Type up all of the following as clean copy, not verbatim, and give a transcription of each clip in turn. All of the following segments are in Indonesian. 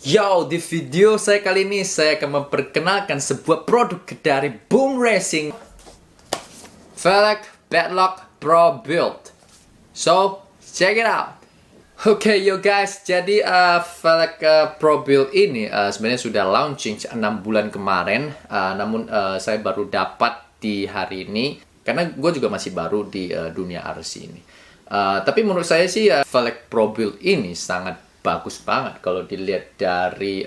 Yo, di video saya kali ini saya akan memperkenalkan sebuah produk dari Boom Racing, Velg Badlock Pro Build. So, check it out. Oke, yo guys, jadi Velg Pro Build ini sebenarnya sudah launching 6 bulan kemarin, namun saya baru dapat di hari ini karena gue juga masih baru di dunia RC ini. Tapi menurut saya sih Velg Pro Build ini sangat bagus banget kalau dilihat dari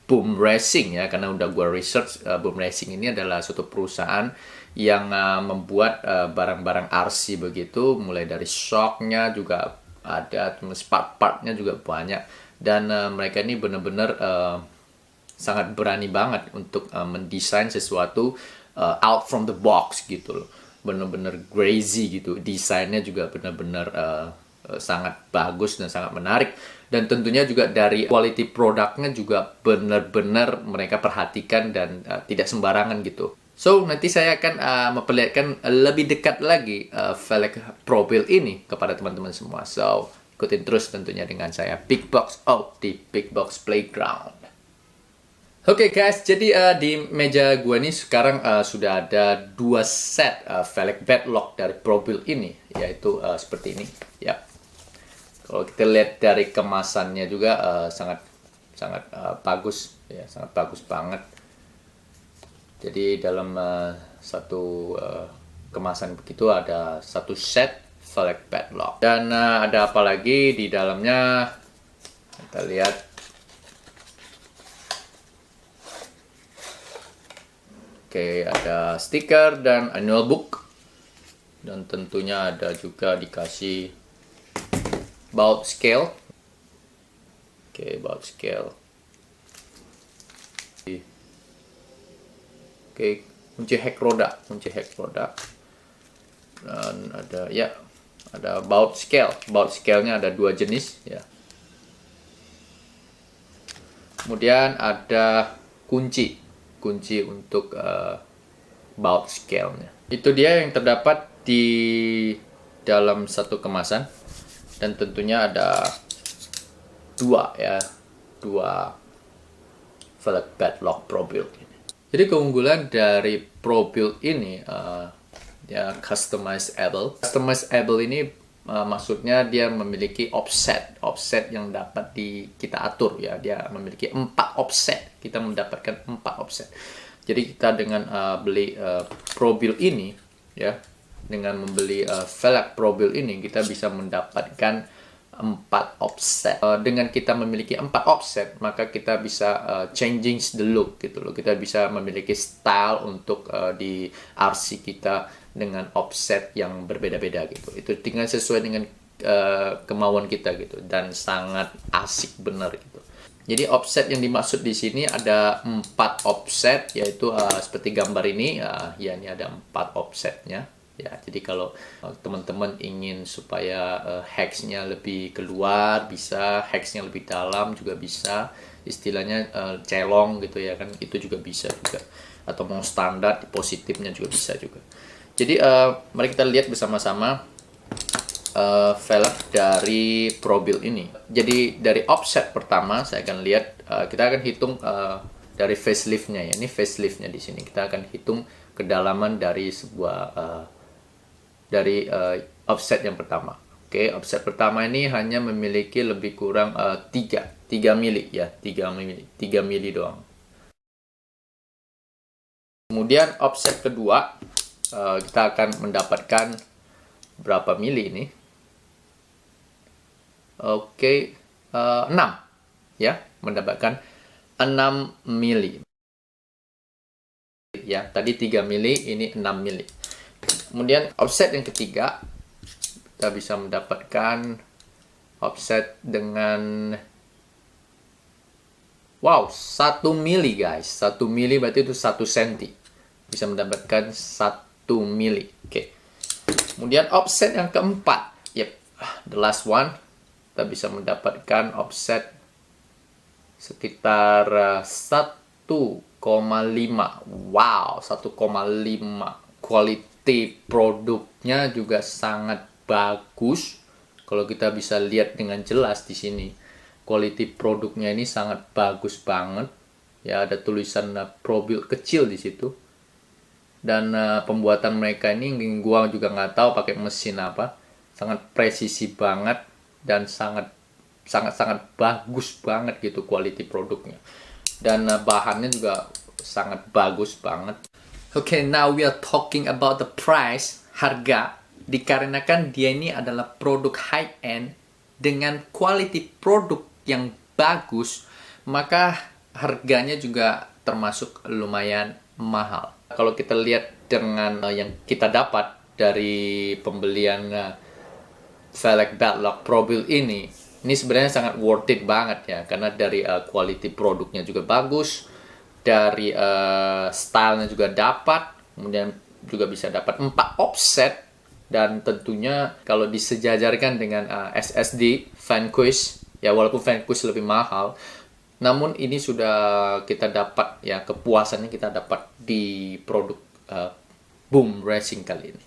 Boom Racing ya, karena udah gue research. Boom Racing ini adalah suatu perusahaan yang membuat barang-barang RC begitu, mulai dari shocknya juga ada, part-partnya juga banyak, dan mereka ini benar-benar sangat berani banget untuk mendesain sesuatu out from the box gitu loh, benar-benar crazy gitu, desainnya juga benar-benar sangat bagus dan sangat menarik, dan tentunya juga dari quality produknya juga benar-benar mereka perhatikan dan tidak sembarangan gitu. So, nanti saya akan memperlihatkan lebih dekat lagi Velg Pro Build ini kepada teman-teman semua. So, ikutin terus tentunya dengan saya, Big Box Out di Big Box Playground. Oke guys, jadi di meja gue nih sekarang sudah ada 2 set Velg Badlock dari Pro Build ini, yaitu seperti ini. Ya, kalau kita lihat dari kemasannya juga sangat bagus, ya, sangat bagus banget. Jadi dalam satu kemasan begitu ada 1 set Velg Badlock. Dan ada apa lagi di dalamnya? Kita lihat. Oke, ada stiker dan annual book. Dan tentunya ada juga dikasih baut scale. Oke, baut scale. Oke, kunci heck roda. Dan ada baut scale. Baut scale-nya ada 2 jenis ya. Kemudian ada kunci untuk baut scale-nya. Itu dia yang terdapat di dalam satu kemasan, dan tentunya ada 2 Velg Badlock Pro Build ini. Jadi keunggulan dari Pro Build ini ya customizable. Customizable ini maksudnya dia memiliki offset yang dapat kita atur ya. Dia memiliki 4 offset. Kita mendapatkan 4 offset. Jadi kita dengan beli Pro Build ini ya, dengan membeli Velg Pro Build ini kita bisa mendapatkan 4 offset. Dengan kita memiliki 4 offset, maka kita bisa changing the look gitu loh. Kita bisa memiliki style untuk di RC kita dengan offset yang berbeda-beda gitu. Itu tinggal sesuai dengan kemauan kita gitu, dan sangat asik bener gitu. Jadi offset yang dimaksud di sini ada 4 offset, yaitu seperti gambar ini ya, ini ada 4 offsetnya. Ya, jadi kalau teman-teman ingin supaya hex-nya lebih keluar, bisa, hex-nya lebih dalam juga bisa, istilahnya celong gitu ya kan, itu juga bisa juga. Atau mau standar, positifnya juga bisa juga. Jadi mari kita lihat bersama-sama velg dari Pro Build ini. Jadi dari offset pertama saya akan lihat, kita akan hitung dari facelift-nya ya. Ini facelift-nya di sini. Kita akan hitung kedalaman dari sebuah dari offset yang pertama. Oke, offset pertama ini hanya memiliki lebih kurang 3 mili ya, 3 mili doang. Kemudian offset kedua kita akan mendapatkan berapa mili ini? Oke, 6 ya, mendapatkan 6 mili. Ya, tadi 3 mili, ini 6 mili. Kemudian offset yang ketiga, kita bisa mendapatkan offset dengan 1 mili guys. 1 mili berarti itu 1 senti. Bisa mendapatkan 1 mili. Oke. Kemudian offset yang keempat, the last one, kita bisa mendapatkan offset sekitar 1,5. Wow, 1,5. Quality produknya juga sangat bagus. Kalau kita bisa lihat dengan jelas di sini, quality produknya ini sangat bagus banget. Ya, ada tulisan Pro Build kecil di situ. Dan pembuatan mereka ini gua juga nggak tahu pakai mesin apa. Sangat presisi banget dan sangat bagus banget gitu quality produknya. Dan bahannya juga sangat bagus banget. Okay, now we are talking about the price, harga. Dikarenakan dia ini adalah produk high end dengan quality produk yang bagus, maka harganya juga termasuk lumayan mahal. Kalau kita lihat dengan yang kita dapat dari pembelian Velec Badlock Pro Build ini sebenarnya sangat worth it banget ya, karena dari quality produknya juga bagus, dari stylenya juga dapat, kemudian juga bisa dapat 4 offset, dan tentunya kalau disejajarkan dengan SSD Vanquish, ya walaupun Vanquish lebih mahal, namun ini sudah kita dapat ya, kepuasannya kita dapat di produk Boom Racing kali ini.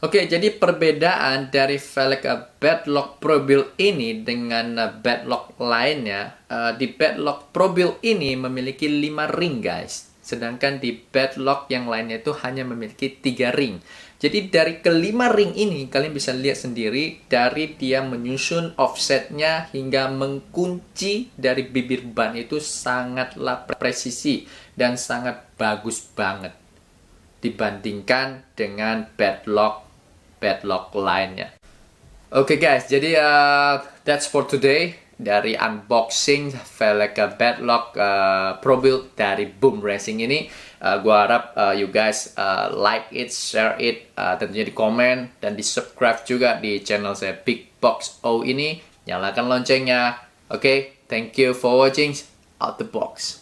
Oke, jadi perbedaan dari Velec Badlock Pro Build ini dengan Badlock lainnya, di Badlock Pro Build ini memiliki 5 ring guys, sedangkan di Badlock yang lainnya itu hanya memiliki 3 ring. Jadi dari kelima ring ini kalian bisa lihat sendiri, dari dia menyusun offsetnya hingga mengunci dari bibir ban itu sangatlah presisi dan sangat bagus banget dibandingkan dengan Badlock lainnya. Oke guys, jadi that's for today dari unboxing Velec Badlock Pro Build dari Boom Racing ini. Gua harap you guys like it, share it, tentunya di komen dan di subscribe juga di channel saya Big Box O ini. Nyalakan loncengnya. Oke, thank you for watching. Out the box.